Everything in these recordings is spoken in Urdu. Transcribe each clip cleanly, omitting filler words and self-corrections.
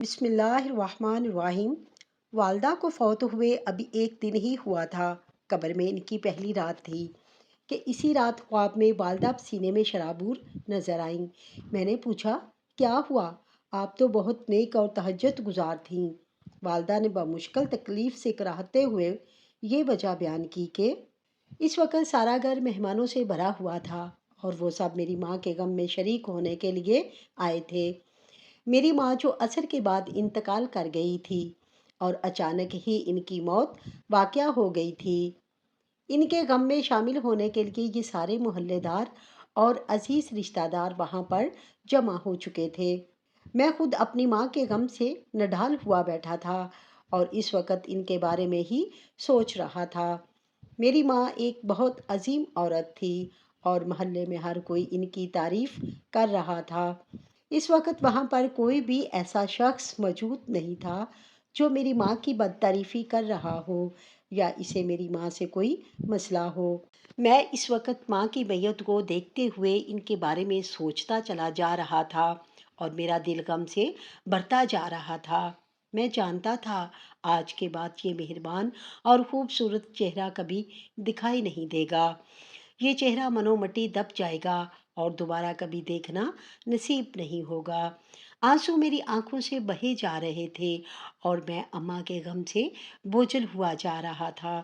بسم اللہ الرحمن الرحیم۔ والدہ کو فوت ہوئے ابھی ایک دن ہی ہوا تھا۔ قبر میں ان کی پہلی رات تھی کہ اسی رات خواب میں والدہ سینے میں شرابور نظر آئیں۔ میں نے پوچھا، کیا ہوا؟ آپ تو بہت نیک اور تہجد گزار تھیں۔ والدہ نے بمشکل تکلیف سے کراہتے ہوئے یہ وجہ بیان کی کہ اس وقت سارا گھر مہمانوں سے بھرا ہوا تھا اور وہ سب میری ماں کے غم میں شریک ہونے کے لیے آئے تھے۔ میری ماں جو عصر کے بعد انتقال کر گئی تھی اور اچانک ہی ان کی موت واقع ہو گئی تھی، ان کے غم میں شامل ہونے کے لیے یہ سارے محلے دار اور عزیز رشتہ دار وہاں پر جمع ہو چکے تھے۔ میں خود اپنی ماں کے غم سے نڈھال ہوا بیٹھا تھا اور اس وقت ان کے بارے میں ہی سوچ رہا تھا۔ میری ماں ایک بہت عظیم عورت تھی اور محلے میں ہر کوئی ان کی تعریف کر رہا تھا۔ اس وقت وہاں پر کوئی بھی ایسا شخص موجود نہیں تھا جو میری ماں کی بدتعریفی کر رہا ہو یا اسے میری ماں سے کوئی مسئلہ ہو۔ میں اس وقت ماں کی میت کو دیکھتے ہوئے ان کے بارے میں سوچتا چلا جا رہا تھا اور میرا دل غم سے بھرتا جا رہا تھا۔ میں جانتا تھا آج کے بعد یہ مہربان اور خوبصورت چہرہ کبھی دکھائی نہیں دے گا۔ یہ چہرہ منو مٹی دب جائے گا اور دوبارہ کبھی دیکھنا نصیب نہیں ہوگا۔ آنسو میری آنکھوں سے بہے جا رہے تھے اور میں اماں کے غم سے بوجھل ہوا جا رہا تھا۔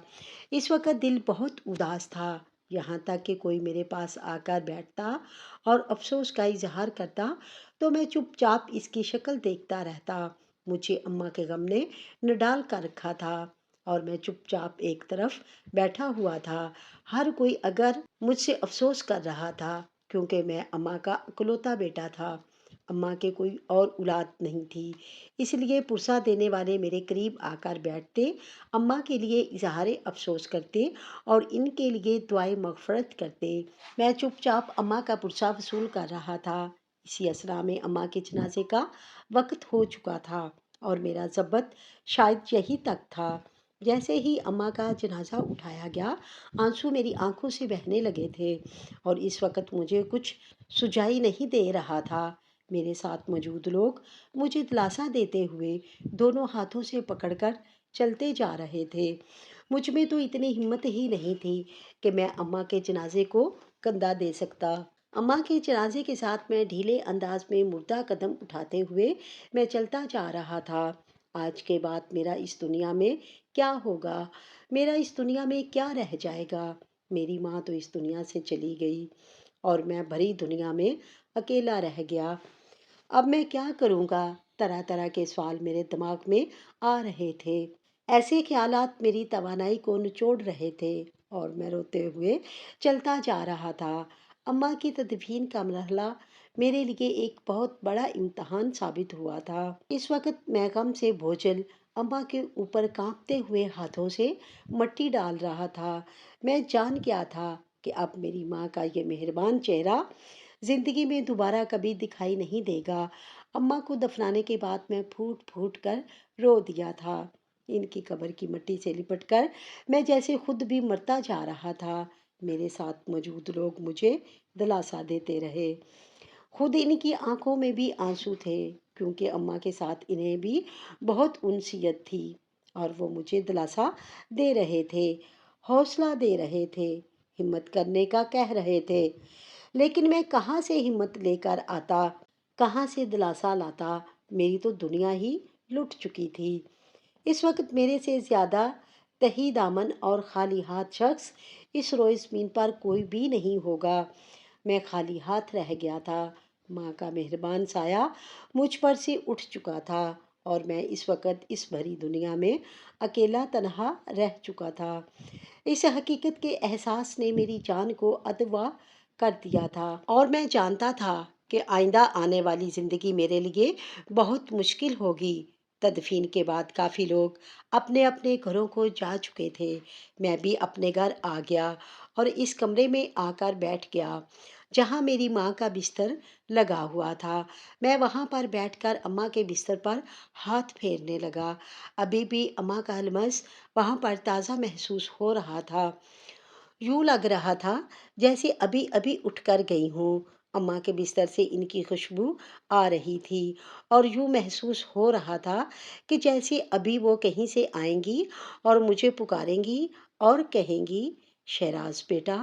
اس وقت دل بہت اداس تھا، یہاں تک کہ کوئی میرے پاس آ کر بیٹھتا اور افسوس کا اظہار کرتا تو میں چپ چاپ اس کی شکل دیکھتا رہتا۔ مجھے اماں کے غم نے نڈال کر رکھا تھا اور میں چپ چاپ ایک طرف بیٹھا ہوا تھا۔ ہر کوئی اگر مجھ سے افسوس کر رہا تھا کیونکہ میں اماں کا اکلوتا بیٹا تھا۔ اماں کے کوئی اور اولاد نہیں تھی، اس لیے پرسہ دینے والے میرے قریب آ کر بیٹھتے، اماں کے لیے اظہار افسوس کرتے اور ان کے لیے دعائے مغفرت کرتے۔ میں چپ چاپ اماں کا پرسہ وصول کر رہا تھا۔ اسی اسرا میں اماں کے جنازے کا وقت ہو چکا تھا اور میرا ضبط شاید یہی تک تھا۔ جیسے ہی اماں کا جنازہ اٹھایا گیا، آنسو میری آنکھوں سے بہنے لگے تھے اور اس وقت مجھے کچھ سجائی نہیں دے رہا تھا۔ میرے ساتھ موجود لوگ مجھے دلاسا دیتے ہوئے دونوں ہاتھوں سے پکڑ کر چلتے جا رہے تھے۔ مجھ میں تو اتنی ہمت ہی نہیں تھی کہ میں اماں کے جنازے کو کندھا دے سکتا۔ اماں کے جنازے کے ساتھ میں ڈھیلے انداز میں مردہ قدم اٹھاتے ہوئے میں چلتا جا رہا تھا۔ آج کے بعد میرا اس دنیا میں کیا ہوگا؟ میرا اس دنیا میں کیا رہ جائے گا؟ میری ماں تو اس دنیا سے چلی گئی اور میں بھری دنیا میں اکیلا رہ گیا۔ اب میں کیا کروں گا؟ طرح طرح کے سوال میرے دماغ میں آ رہے تھے۔ ایسے خیالات میری توانائی کو نچوڑ رہے تھے اور میں روتے ہوئے چلتا جا رہا تھا۔ اماں کی تدفین کا مرحلہ میرے لیے ایک بہت بڑا امتحان ثابت ہوا تھا۔ اس وقت میں غم سے بوجھل اماں کے اوپر کانپتے ہوئے ہاتھوں سے مٹی ڈال رہا تھا۔ میں جان گیا تھا کہ اب میری ماں کا یہ مہربان چہرہ زندگی میں دوبارہ کبھی دکھائی نہیں دے گا۔ اماں کو دفنانے کے بعد میں پھوٹ پھوٹ کر رو دیا تھا۔ ان کی قبر کی مٹی سے لپٹ کر میں جیسے خود بھی مرتا جا رہا تھا۔ میرے ساتھ موجود لوگ مجھے دلاسا دیتے رہے۔ خود ان کی آنکھوں میں بھی آنسو تھے کیونکہ اماں کے ساتھ انہیں بھی بہت انسیت تھی اور وہ مجھے دلاسا دے رہے تھے، حوصلہ دے رہے تھے، ہمت کرنے کا کہہ رہے تھے۔ لیکن میں کہاں سے ہمت لے کر آتا، کہاں سے دلاسا لاتا؟ میری تو دنیا ہی لٹ چکی تھی۔ اس وقت میرے سے زیادہ تہی دامن اور خالی ہاتھ شخص اس روئے زمین پر کوئی بھی نہیں ہوگا۔ میں خالی ہاتھ رہ گیا تھا۔ ماں کا مہربان سایہ مجھ پر سے اٹھ چکا تھا اور میں اس وقت اس بھری دنیا میں اکیلا تنہا رہ چکا تھا۔ اس حقیقت کے احساس نے میری جان کو اغوا کر دیا تھا اور میں جانتا تھا کہ آئندہ آنے والی زندگی میرے لیے بہت مشکل ہوگی۔ تدفین کے بعد کافی لوگ اپنے اپنے گھروں کو جا چکے تھے۔ میں بھی اپنے گھر آ گیا اور اس کمرے میں آ کر بیٹھ گیا جہاں میری ماں کا بستر لگا ہوا تھا۔ میں وہاں پر بیٹھ کر اماں کے بستر پر ہاتھ پھیرنے لگا۔ ابھی بھی اماں کا لمس وہاں پر تازہ محسوس ہو رہا تھا۔ یوں لگ رہا تھا جیسے ابھی ابھی اٹھ کر گئی ہوں۔ اماں کے بستر سے ان کی خوشبو آ رہی تھی اور یوں محسوس ہو رہا تھا کہ جیسے ابھی وہ کہیں سے آئیں گی اور مجھے پکاریں گی اور کہیں گی، شہراز بیٹا،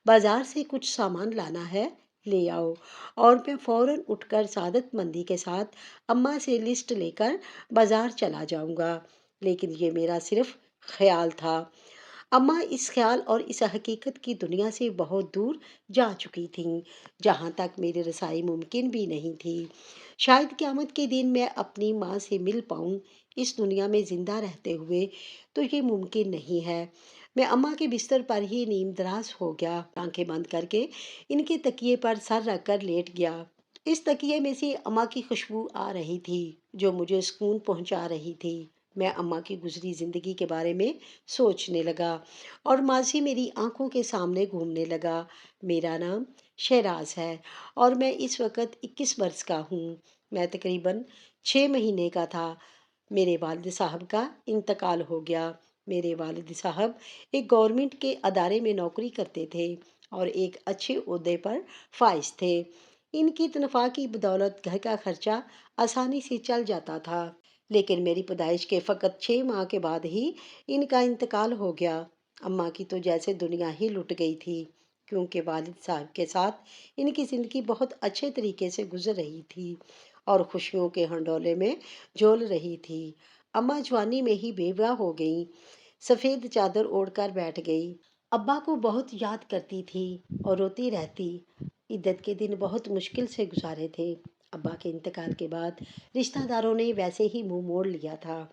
بازار سے کچھ سامان لانا ہے، لے آؤ۔ اور میں فوراً اٹھ کر سعادت مندی کے ساتھ اماں سے لسٹ لے کر بازار چلا جاؤں گا۔ لیکن یہ میرا صرف خیال تھا۔ اماں اس خیال اور اس حقیقت کی دنیا سے بہت دور جا چکی تھیں، جہاں تک میری رسائی ممکن بھی نہیں تھی۔ شاید قیامت کے دن میں اپنی ماں سے مل پاؤں، اس دنیا میں زندہ رہتے ہوئے تو یہ ممکن نہیں ہے۔ میں اماں کے بستر پر ہی نیم دراز ہو گیا، آنکھیں بند کر کے ان کے تکیے پر سر رکھ کر لیٹ گیا۔ اس تکیے میں سے اماں کی خوشبو آ رہی تھی جو مجھے سکون پہنچا رہی تھی۔ میں اماں کی گزری زندگی کے بارے میں سوچنے لگا اور ماضی میری آنکھوں کے سامنے گھومنے لگا۔ میرا نام شہراز ہے اور میں اس وقت 21 برس کا ہوں۔ میں تقریباً 6 مہینے کا تھا۔ میرے والد صاحب کا انتقال ہو گیا۔ میرے والد صاحب ایک گورنمنٹ کے ادارے میں نوکری کرتے تھے اور ایک اچھے عہدے پر فائز تھے۔ ان کی تنخواہ کی بدولت گھر کا خرچہ آسانی سے چل جاتا تھا، لیکن میری پیدائش کے فقط 6 ماہ کے بعد ہی ان کا انتقال ہو گیا۔ اماں کی تو جیسے دنیا ہی لٹ گئی تھی، کیونکہ والد صاحب کے ساتھ ان کی زندگی بہت اچھے طریقے سے گزر رہی تھی اور خوشیوں کے ہنڈولے میں جھول رہی تھی۔ اماں جوانی میں ہی بیوہ ہو گئیں، سفید چادر اوڑھ کر بیٹھ گئی۔ ابا کو بہت یاد کرتی تھی اور روتی رہتی۔ عدت کے دن بہت مشکل سے گزارے تھے۔ ابا کے انتقال کے بعد رشتہ داروں نے ویسے ہی منہ موڑ لیا تھا۔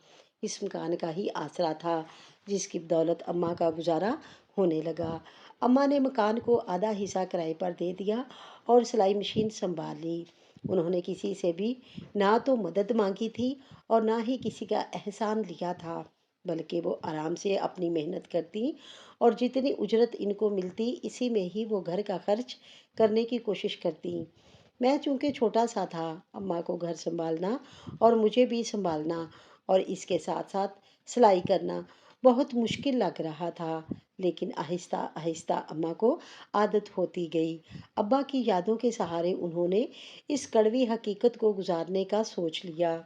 اس مکان کا ہی آسرا تھا جس کی بدولت اماں کا گزارا ہونے لگا۔ اماں نے مکان کو آدھا حصہ کرائے پر دے دیا اور سلائی مشین سنبھال لی۔ انہوں نے کسی سے بھی نہ تو مدد مانگی تھی اور نہ ہی کسی کا احسان لیا تھا، بلکہ وہ آرام سے اپنی محنت کرتی اور جتنی اجرت ان کو ملتی اسی میں ہی وہ گھر کا خرچ کرنے کی کوشش کرتی۔ میں چونکہ چھوٹا سا تھا، اماں کو گھر سنبھالنا اور مجھے بھی سنبھالنا اور اس کے ساتھ ساتھ سلائی کرنا بہت مشکل لگ رہا تھا، لیکن آہستہ آہستہ اماں کو عادت ہوتی گئی۔ ابا کی یادوں کے سہارے انہوں نے اس کڑوی حقیقت کو گزارنے کا سوچ لیا۔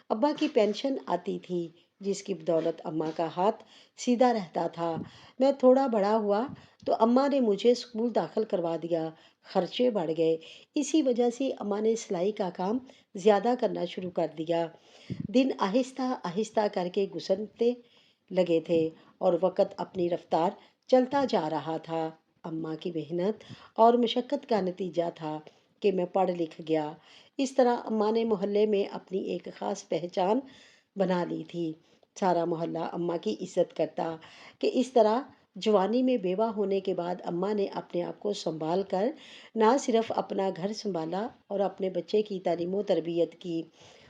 ابا کی پینشن آتی تھی جس کی بدولت اماں کا ہاتھ سیدھا رہتا تھا۔ میں تھوڑا بڑا ہوا تو اماں نے مجھے اسکول داخل کروا دیا۔ خرچے بڑھ گئے، اسی وجہ سے اماں نے سلائی کا کام زیادہ کرنا شروع کر دیا۔ دن آہستہ آہستہ کر کے گزرتے لگے تھے اور وقت اپنی رفتار چلتا جا رہا تھا۔ اماں کی محنت اور مشقت کا نتیجہ تھا کہ میں پڑھ لکھ گیا۔ اس طرح اماں نے محلے میں اپنی ایک خاص پہچان بنا لی تھی۔ سارا محلہ اماں کی عزت کرتا کہ اس طرح جوانی میں بیوہ ہونے کے بعد اماں نے اپنے آپ کو سنبھال کر نہ صرف اپنا گھر سنبھالا اور اپنے بچے کی تعلیم و تربیت کی،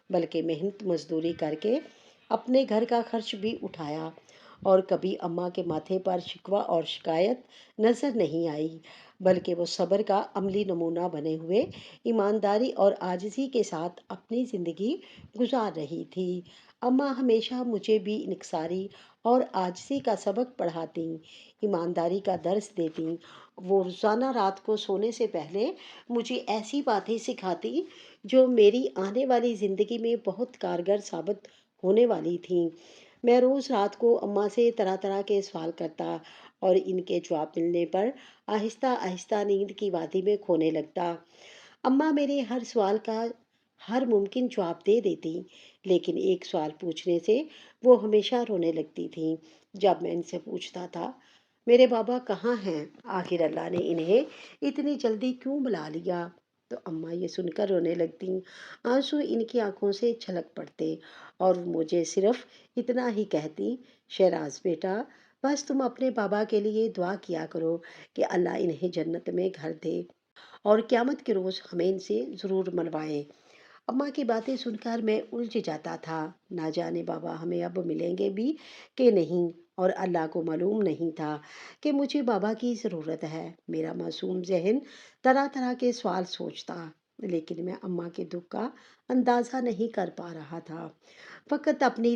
بلکہ محنت مزدوری کر کے اپنے گھر کا خرچ بھی اٹھایا۔ اور کبھی اماں کے ماتھے پر شکوہ اور شکایت نظر نہیں آئی، بلکہ وہ صبر کا عملی نمونہ بنے ہوئے ایمانداری اور عاجزی کے ساتھ اپنی زندگی گزار رہی تھی۔ اماں ہمیشہ مجھے بھی انکساری اور عاجزی کا سبق پڑھاتی، ایمانداری کا درس دیتی۔ وہ روزانہ رات کو سونے سے پہلے مجھے ایسی باتیں سکھاتی جو میری آنے والی زندگی میں بہت کارگر ثابت ہونے والی تھیں۔ میں روز رات کو اماں سے طرح طرح کے سوال کرتا اور ان کے جواب ملنے پر آہستہ آہستہ نیند کی وادی میں کھونے لگتا۔ اماں میرے ہر سوال کا ہر ممکن جواب دے دیتی، لیکن ایک سوال پوچھنے سے وہ ہمیشہ رونے لگتی تھیں۔ جب میں ان سے پوچھتا تھا میرے بابا کہاں ہیں، آخر اللہ نے انہیں اتنی جلدی کیوں بلا لیا، تو اماں یہ سن کر رونے لگتیں۔ آنسو ان کی آنکھوں سے چھلک پڑتے اور مجھے صرف اتنا ہی کہتی، شہراز بیٹا، بس تم اپنے بابا کے لیے دعا کیا کرو کہ اللہ انہیں جنت میں گھر دے اور قیامت کے روز ہمیں ان سے ضرور ملوائے۔ اماں کی باتیں سن کر میں الجھ جاتا تھا، نہ جانے بابا ہمیں اب ملیں گے بھی کہ نہیں، اور اللہ کو معلوم نہیں تھا کہ مجھے بابا کی ضرورت ہے۔ میرا معصوم ذہن طرح طرح کے سوال سوچتا، لیکن میں اماں کے دکھ کا اندازہ نہیں کر پا رہا تھا، فقط اپنی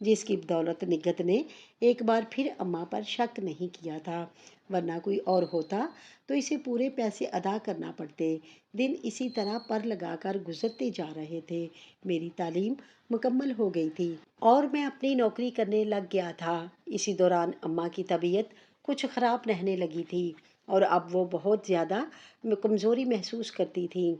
جس کی بدولت نگہت نے ایک بار پھر اماں پر شک نہیں کیا تھا، ورنہ کوئی اور ہوتا تو اسے پورے پیسے ادا کرنا پڑتے۔ دن اسی طرح پر لگا کر گزرتے جا رہے تھے۔ میری تعلیم مکمل ہو گئی تھی اور میں اپنی نوکری کرنے لگ گیا تھا۔ اسی دوران اماں کی طبیعت کچھ خراب رہنے لگی تھی اور اب وہ بہت زیادہ کمزوری محسوس کرتی تھیں۔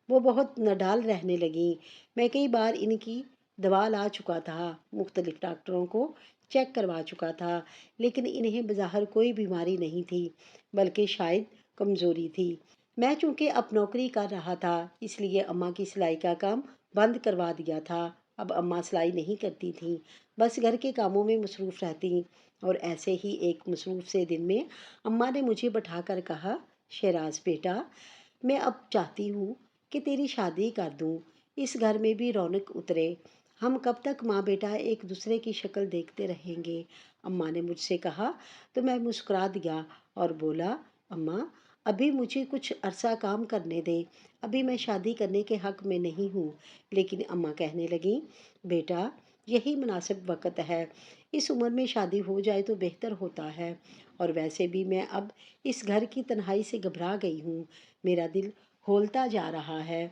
وہ بہت نڈال رہنے لگیں۔ میں کئی بار ان کی دوا لا چکا تھا، مختلف ڈاکٹروں کو چیک کروا چکا تھا، لیکن انہیں بظاہر کوئی بیماری نہیں تھی، بلکہ شاید کمزوری تھی۔ میں چونکہ اب نوکری کر رہا تھا، اس لیے اماں کی سلائی کا کام بند کروا دیا تھا۔ اب اماں سلائی نہیں کرتی تھیں، بس گھر کے کاموں میں مصروف رہتیں۔ اور ایسے ہی ایک مصروف سے دن میں اماں نے مجھے بٹھا کر کہا، شہراز بیٹا، میں اب چاہتی ہوں کہ تیری شادی کر دوں، اس گھر میں بھی رونق اترے۔ ہم کب تک ماں بیٹا ایک دوسرے کی شکل دیکھتے رہیں گے؟ اماں نے مجھ سے کہا تو میں مسکرا دیا اور بولا، اماں ابھی مجھے کچھ عرصہ کام کرنے دیں، ابھی میں شادی کرنے کے حق میں نہیں ہوں۔ لیکن اماں کہنے لگیں، بیٹا یہی مناسب وقت ہے، اس عمر میں شادی ہو جائے تو بہتر ہوتا ہے، اور ویسے بھی میں اب اس گھر کی تنہائی سے گھبرا گئی ہوں، میرا دل ہولتا جا رہا ہے،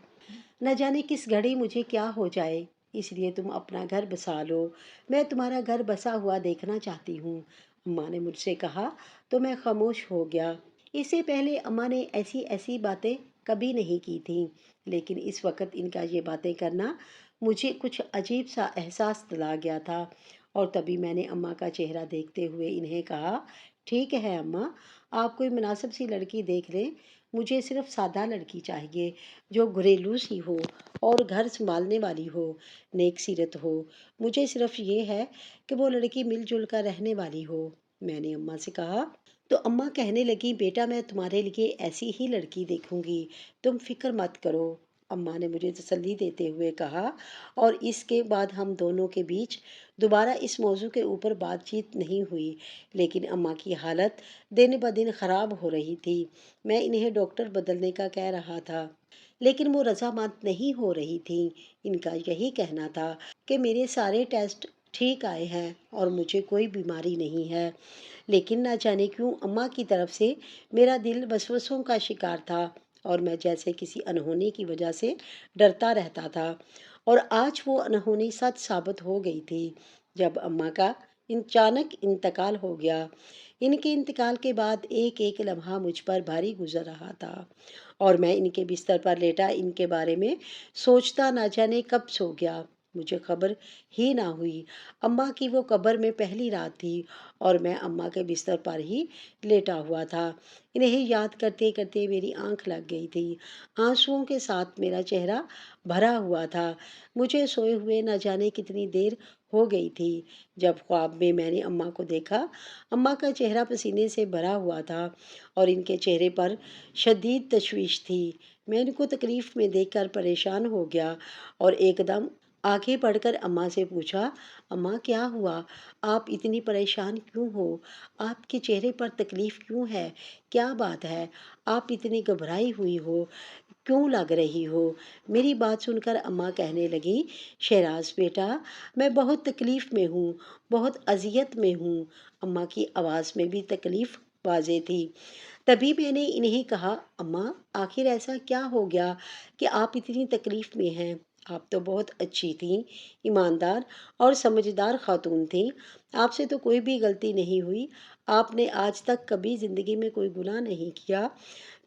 نہ جانے کس گھڑی مجھے کیا ہو جائے، اس لیے تم اپنا گھر بسا لو، میں تمہارا گھر بسا ہوا دیکھنا چاہتی ہوں۔ اماں نے مجھ سے کہا تو میں خاموش ہو گیا۔ اس سے پہلے اماں نے ایسی باتیں کبھی نہیں کی تھیں، لیکن اس وقت ان کا یہ باتیں کرنا مجھے کچھ عجیب سا احساس دلا گیا تھا، اور تبھی میں نے اماں کا چہرہ دیکھتے ہوئے انہیں کہا، ٹھیک ہے اماں، آپ کوئی مناسب سی لڑکی دیکھ لیں، مجھے صرف سادہ لڑکی چاہیے جو گھریلو سی ہو اور گھر سنبھالنے والی ہو، نیک سیرت ہو، مجھے صرف یہ ہے کہ وہ لڑکی مل جل کر رہنے والی ہو۔ میں نے اماں سے کہا تو اماں کہنے لگی، بیٹا میں تمہارے لیے ایسی ہی لڑکی دیکھوں گی، تم فکر مت کرو۔ اماں نے مجھے تسلی دیتے ہوئے کہا، اور اس کے بعد ہم دونوں کے بیچ دوبارہ اس موضوع کے اوپر بات چیت نہیں ہوئی۔ لیکن اماں کی حالت دن بدن خراب ہو رہی تھی۔ میں انہیں ڈاکٹر بدلنے کا کہہ رہا تھا، لیکن وہ رضامند نہیں ہو رہی تھیں۔ ان کا یہی کہنا تھا کہ میرے سارے ٹیسٹ ٹھیک آئے ہیں اور مجھے کوئی بیماری نہیں ہے، لیکن نہ جانے کیوں اماں کی طرف سے میرا دل وسوسوں کا شکار تھا اور میں جیسے کسی انہونی کی وجہ سے ڈرتا رہتا تھا، اور آج وہ انہونی سچ ثابت ہو گئی تھی جب اماں کا اچانک انتقال ہو گیا۔ ان کے انتقال کے بعد ایک ایک لمحہ مجھ پر بھاری گزر رہا تھا، اور میں ان کے بستر پر لیٹا ان کے بارے میں سوچتا نہ جانے کب سو گیا، مجھے خبر ہی نہ ہوئی۔ اماں کی وہ قبر میں پہلی رات تھی اور میں اماں کے بستر پر ہی لیٹا ہوا تھا۔ انہیں یاد کرتے کرتے میری آنکھ لگ گئی تھی، آنسوؤں کے ساتھ میرا چہرہ بھرا ہوا تھا۔ مجھے سوئے ہوئے نہ جانے کتنی دیر ہو گئی تھی جب خواب میں نے اماں کو دیکھا۔ اماں کا چہرہ پسینے سے بھرا ہوا تھا اور ان کے چہرے پر شدید تشویش تھی۔ میں ان کو تکلیف میں دیکھ کر پریشان ہو گیا اور ایک دم آگے بڑھ کر اماں سے پوچھا، اماں کیا ہوا؟ آپ اتنی پریشان کیوں ہو؟ آپ کے چہرے پر تکلیف کیوں ہے؟ کیا بات ہے؟ آپ اتنی گھبرائی ہوئی ہو کیوں لگ رہی ہو؟ میری بات سن کر اماں کہنے لگی، شہراز بیٹا، میں بہت تکلیف میں ہوں، بہت اذیت میں ہوں۔ اماں کی آواز میں بھی تکلیف واضح تھی۔ تبھی میں نے انہیں کہا، اماں آخر ایسا کیا ہو گیا کہ آپ اتنی تکلیف میں ہیں؟ آپ تو بہت اچھی تھیں، ایماندار اور سمجھدار خاتون تھیں، آپ سے تو کوئی بھی غلطی نہیں ہوئی، آپ نے آج تک کبھی زندگی میں کوئی گناہ نہیں کیا،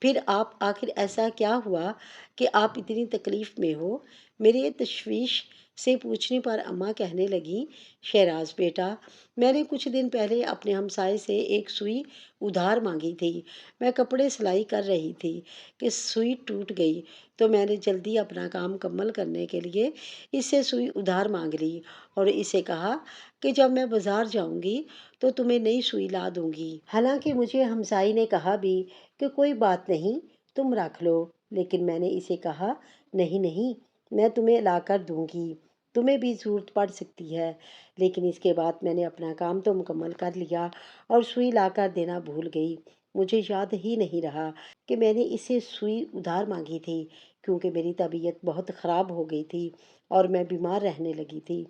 پھر آپ آخر ایسا کیا ہوا کہ آپ اتنی تکلیف میں ہو؟ میرے تشویش سے پوچھنے پر اماں کہنے لگی، شہراز بیٹا، میں نے کچھ دن پہلے اپنے ہمسائے سے ایک سوئی ادھار مانگی تھی۔ میں کپڑے سلائی کر رہی تھی کہ سوئی ٹوٹ گئی، تو میں نے جلدی اپنا کام مکمل کرنے کے لیے اس سے سوئی ادھار مانگ لی اور اسے کہا کہ جب میں بازار جاؤں گی تو تمہیں نئی سوئی لا دوں گی۔ حالانکہ مجھے ہمسائی نے کہا بھی کہ کوئی بات نہیں، تم رکھ لو، لیکن میں نے اسے کہا، نہیں نہیں، میں تمہیں لا کر دوں گی، تمہیں بھی ضرورت پڑ سکتی ہے۔ لیکن اس کے بعد میں نے اپنا کام تو مکمل کر لیا اور سوئی لا کر دینا بھول گئی۔ مجھے یاد ہی نہیں رہا کہ میں نے اسے سوئی ادھار مانگی تھی، کیونکہ میری طبیعت بہت خراب ہو گئی تھی اور میں بیمار رہنے لگی تھی۔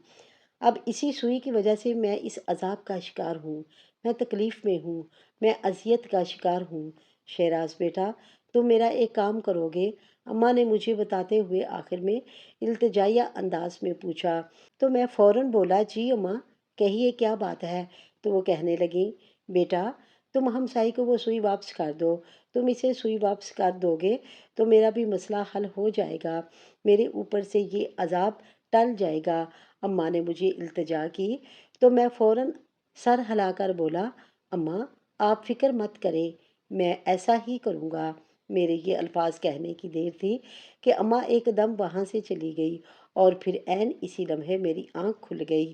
اب اسی سوئی کی وجہ سے میں اس عذاب کا شکار ہوں، میں تکلیف میں ہوں، میں اذیت کا شکار ہوں۔ شہراز بیٹا، تم میرا ایک کام کرو گے؟ اماں نے مجھے بتاتے ہوئے آخر میں التجائیہ انداز میں پوچھا۔ تو میں فوراً بولا، جی اماں، کہیے کیا بات ہے؟ تو وہ کہنے لگیں، بیٹا تم ہمسائی کو وہ سوئی واپس کر دو۔ تم اسے سوئی واپس کر دو گے تو میرا بھی مسئلہ حل ہو جائے گا، میرے اوپر سے یہ عذاب ٹل جائے گا۔ اماں نے مجھے التجا کی تو میں فوراً سر ہلا کر بولا، اماں آپ فکر مت کریں، میں ایسا ہی کروں گا۔ میرے یہ الفاظ کہنے کی دیر تھی کہ اماں ایک دم وہاں سے چلی گئی اور پھر عین اسی لمحے میری آنکھ کھل گئی۔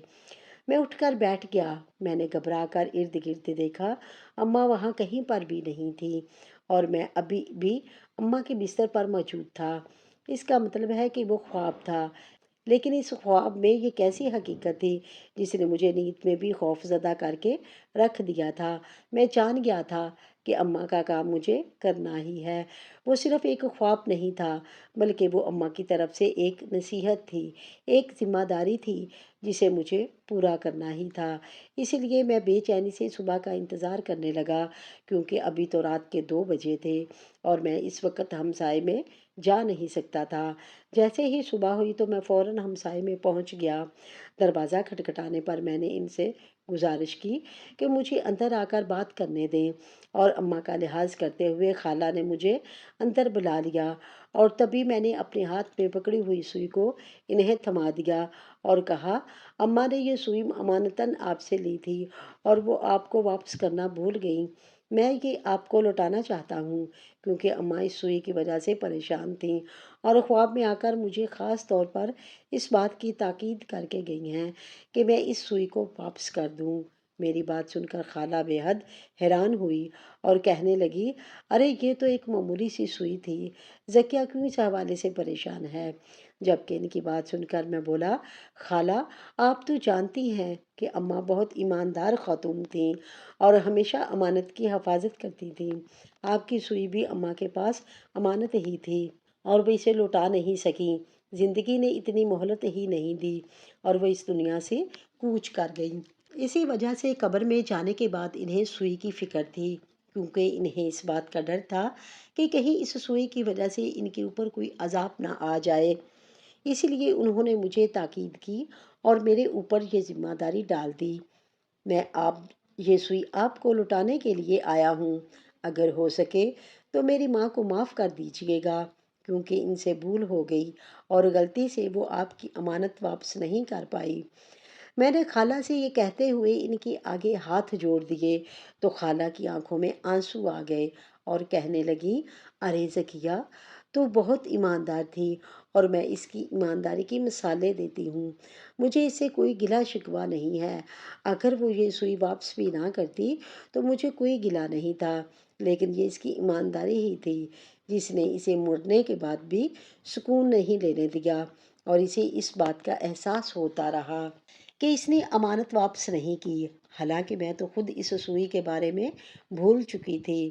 میں اٹھ کر بیٹھ گیا۔ میں نے گھبرا کر ارد گرد دیکھا، اماں وہاں کہیں پر بھی نہیں تھی اور میں ابھی بھی اماں کے بستر پر موجود تھا۔ اس کا مطلب ہے کہ وہ خواب تھا، لیکن اس خواب میں یہ کیسی حقیقت تھی جس نے مجھے نیند میں بھی خوف زدہ کر کے رکھ دیا تھا؟ میں جان گیا تھا کہ اماں کا کام مجھے کرنا ہی ہے۔ وہ صرف ایک خواب نہیں تھا، بلکہ وہ اماں کی طرف سے ایک نصیحت تھی، ایک ذمہ داری تھی جسے مجھے پورا کرنا ہی تھا۔ اسی لیے میں بے چینی سے صبح کا انتظار کرنے لگا، کیونکہ ابھی تو رات کے 2 بجے تھے اور میں اس وقت ہمسائے میں جا نہیں سکتا تھا۔ جیسے ہی صبح ہوئی تو میں فوراً ہمسائے میں پہنچ گیا۔ دروازہ کھٹکھٹانے پر میں نے ان سے گزارش کی کہ مجھے اندر آ کر بات کرنے دیں، اور اماں کا لحاظ کرتے ہوئے خالہ نے مجھے اندر بلا لیا، اور تبھی میں نے اپنے ہاتھ میں پکڑی ہوئی سوئی کو انہیں تھما دیا اور کہا، اماں نے یہ سوئی امانتاً آپ سے لی تھی اور وہ آپ کو واپس کرنا بھول گئیں۔ میں یہ آپ کو لوٹانا چاہتا ہوں، کیونکہ اماں اس سوئی کی وجہ سے پریشان تھیں اور خواب میں آ کر مجھے خاص طور پر اس بات کی تاکید کر کے گئی ہیں کہ میں اس سوئی کو واپس کر دوں۔ میری بات سن کر خالہ بے حد حیران ہوئی اور کہنے لگی، ارے یہ تو ایک معمولی سی سوئی تھی، ذکیہ کیوں اس حوالے سے پریشان ہے؟ جبکہ ان کی بات سن کر میں بولا، خالہ آپ تو جانتی ہیں کہ اماں بہت ایماندار خاتون تھیں اور ہمیشہ امانت کی حفاظت کرتی تھیں۔ آپ کی سوئی بھی اماں کے پاس امانت ہی تھی اور وہ اسے لوٹا نہیں سکیں۔ زندگی نے اتنی مہلت ہی نہیں دی اور وہ اس دنیا سے کوچ کر گئی۔ اسی وجہ سے قبر میں جانے کے بعد انہیں سوئی کی فکر تھی، کیونکہ انہیں اس بات کا ڈر تھا کہ کہیں اس سوئی کی وجہ سے ان کے اوپر کوئی عذاب نہ آ جائے۔ اسی لیے انہوں نے مجھے تاکید کی اور میرے اوپر یہ ذمہ داری ڈال دی۔ میں یہ سوئی آپ کو لوٹانے کے لیے آیا ہوں۔ اگر ہو سکے تو میری ماں کو معاف کر دیجیے گا، کیونکہ ان سے بھول ہو گئی اور غلطی سے وہ آپ کی امانت واپس نہیں کر پائی۔ میں نے خالہ سے یہ کہتے ہوئے ان کے آگے ہاتھ جوڑ دیے تو خالہ کی آنکھوں میں آنسو آ گئے اور کہنے لگی، ارے ذکیہ تو بہت ایماندار تھی اور میں اس کی ایمانداری کی مثالیں دیتی ہوں۔ مجھے اس سے کوئی گلہ شکوہ نہیں ہے۔ اگر وہ یہ سوئی واپس بھی نہ کرتی تو مجھے کوئی گلہ نہیں تھا، لیکن یہ اس کی ایمانداری ہی تھی جس نے اسے مرنے کے بعد بھی سکون نہیں لینے دیا، اور اسے اس بات کا احساس ہوتا رہا کہ اس نے امانت واپس نہیں کی۔ حالانکہ میں تو خود اس سوئی کے بارے میں بھول چکی تھی۔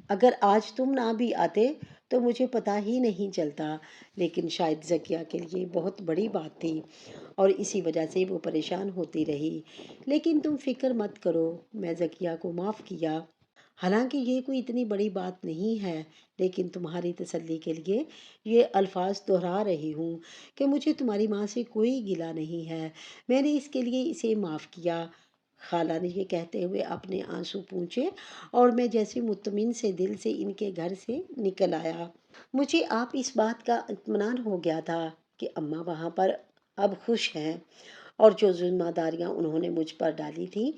اگر آج تم نہ بھی آتے تو مجھے پتہ ہی نہیں چلتا، لیکن شاید ذکیہ کے لیے بہت بڑی بات تھی اور اسی وجہ سے وہ پریشان ہوتی رہی۔ لیکن تم فکر مت کرو، میں ذکیہ کو معاف کیا۔ حالانکہ یہ کوئی اتنی بڑی بات نہیں ہے، لیکن تمہاری تسلی کے لیے یہ الفاظ دہرا رہی ہوں کہ مجھے تمہاری ماں سے کوئی گلہ نہیں ہے، میں نے اس کے لیے اسے معاف کیا۔ خالہ نے یہ کہتے ہوئے اپنے آنسو پونچھے اور میں جیسے مطمئن سے دل سے ان کے گھر سے نکل آیا۔ مجھے آپ اس بات کا اطمینان ہو گیا تھا کہ اماں وہاں پر اب خوش ہیں اور جو ذمہ داریاں انہوں نے مجھ پر ڈالی تھیں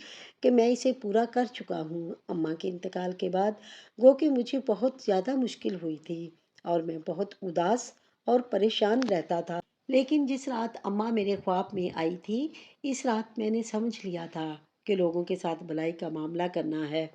کہ میں اسے پورا کر چکا ہوں۔ اماں کے انتقال کے بعد گو کہ مجھے بہت زیادہ مشکل ہوئی تھی اور میں بہت اداس اور پریشان رہتا تھا، لیکن جس رات اماں میرے خواب میں آئی تھی، اس رات میں نے سمجھ لیا تھا کہ لوگوں کے ساتھ بھلائی کا معاملہ کرنا ہے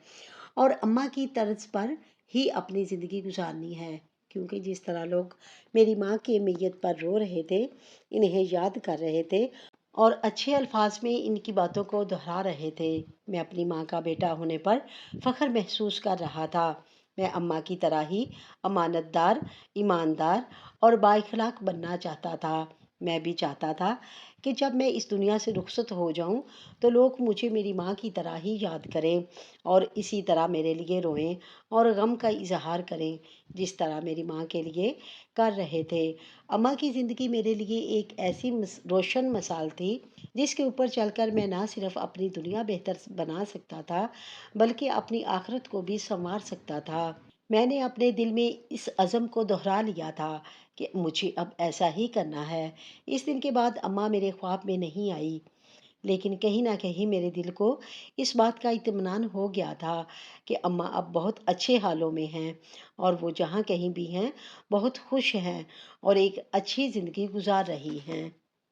اور اماں کی طرز پر ہی اپنی زندگی گزارنی ہے، کیونکہ جس طرح لوگ میری ماں کی میت پر رو رہے تھے، انہیں یاد کر رہے تھے اور اچھے الفاظ میں ان کی باتوں کو دہرا رہے تھے، میں اپنی ماں کا بیٹا ہونے پر فخر محسوس کر رہا تھا۔ میں اماں کی طرح ہی امانت دار، ایماندار اور بااخلاق بننا چاہتا تھا۔ میں بھی چاہتا تھا کہ جب میں اس دنیا سے رخصت ہو جاؤں تو لوگ مجھے میری ماں کی طرح ہی یاد کریں اور اسی طرح میرے لیے روئیں اور غم کا اظہار کریں جس طرح میری ماں کے لیے کر رہے تھے۔ اماں کی زندگی میرے لیے ایک ایسی روشن مثال تھی جس کے اوپر چل کر میں نہ صرف اپنی دنیا بہتر بنا سکتا تھا بلکہ اپنی آخرت کو بھی سنوار سکتا تھا۔ میں نے اپنے دل میں اس عزم کو دہرا لیا تھا کہ مجھے اب ایسا ہی کرنا ہے۔ اس دن کے بعد اماں میرے خواب میں نہیں آئی، لیکن کہیں نہ کہیں میرے دل کو اس بات کا اطمینان ہو گیا تھا کہ اماں اب بہت اچھے حالوں میں ہیں اور وہ جہاں کہیں بھی ہیں بہت خوش ہیں اور ایک اچھی زندگی گزار رہی ہیں۔